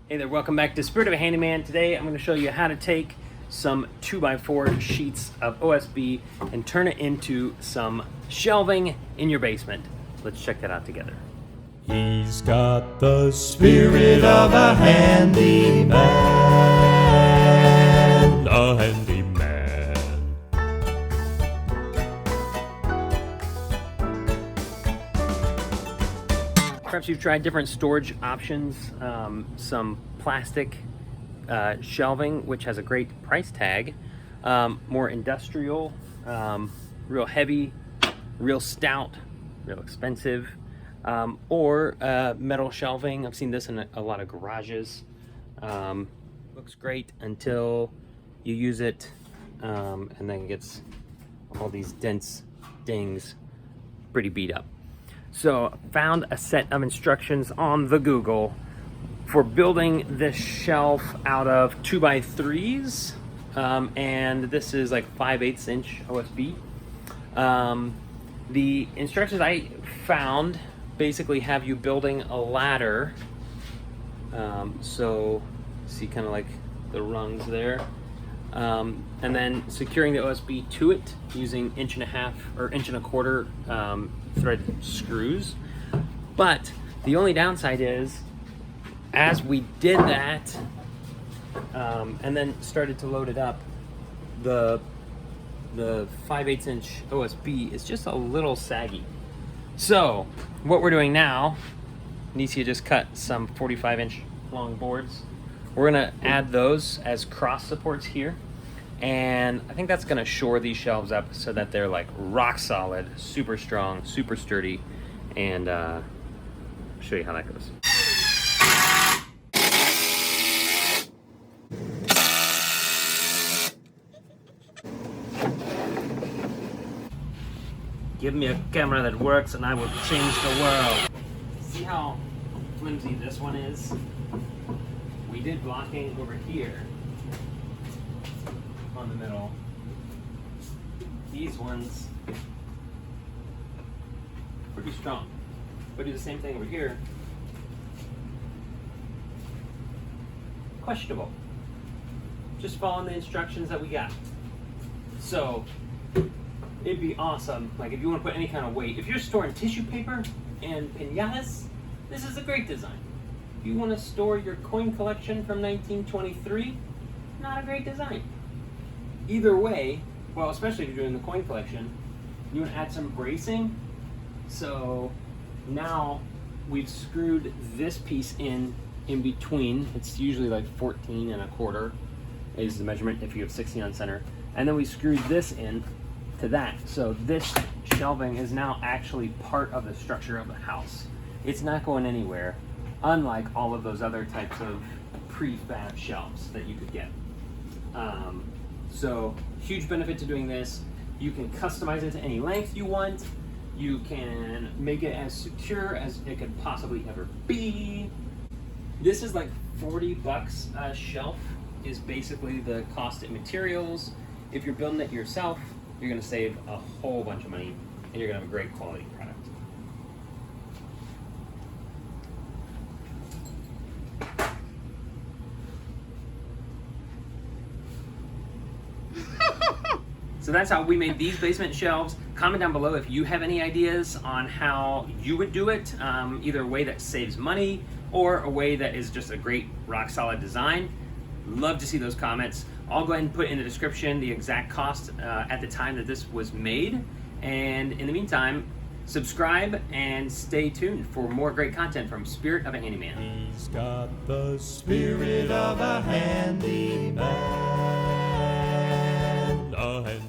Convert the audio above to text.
Hey there, welcome back to Spirit of a Handyman. Today I'm going to show you how to take some 2x4 sheets of OSB and turn it into some shelving in your basement. Let's check that out together. He's got the spirit of a handyman, a handyman. Perhaps you've tried different storage options, some plastic shelving, which has a great price tag, more industrial, real heavy, real stout, real expensive, or metal shelving. I've seen this in a lot of garages. Looks great until you use it, and then it gets all these dents, dings, pretty beat up. So found a set of instructions on the Google for building this shelf out of 2x3s, and this is like 5/8 inch OSB. The instructions I found basically have you building a ladder. So see kind of like the rungs there, and then securing the OSB to it using 1.5 or 1.25 threaded screws. But the only downside is, as we did that and then started to load it up, the 5/8 inch OSB is just a little saggy. So what we're doing now, Nisia just cut some 45-inch long boards. We're gonna add those as cross supports here, and I think that's gonna shore these shelves up so that they're like rock solid, super strong, super sturdy, and I'll show you how that goes. Give me a camera that works and I will change the world. See how flimsy this one is? We did blocking over here on the middle. These ones, pretty strong. But do the same thing over here. Questionable. Just following the instructions that we got. So it'd be awesome, like if you want to put any kind of weight. If you're storing tissue paper and piñatas, this is a great design. If you want to store your coin collection from 1923, not a great design. Either way, well, especially if you're doing the coin collection, you want to add some bracing. So now we've screwed this piece in between. It's usually like 14.25 is the measurement if you have 16 on center. And then we screwed this in to that. So this shelving is now actually part of the structure of the house. It's not going anywhere, unlike all of those other types of prefab shelves that you could get. So huge benefit to doing this. You can customize it to any length you want. You can make it as secure as it could possibly ever be. This is like $40 a shelf is basically the cost of materials. If you're building it yourself, you're gonna save a whole bunch of money and you're gonna have a great quality product. So that's how we made these basement shelves. Comment down below if you have any ideas on how you would do it, either a way that saves money or a way that is just a great rock solid design. Love to see those comments. I'll go ahead and put in the description the exact cost at the time that this was made. And in the meantime, subscribe and stay tuned for more great content from Spirit of a Handyman. He's got the spirit of a handyman, a handyman.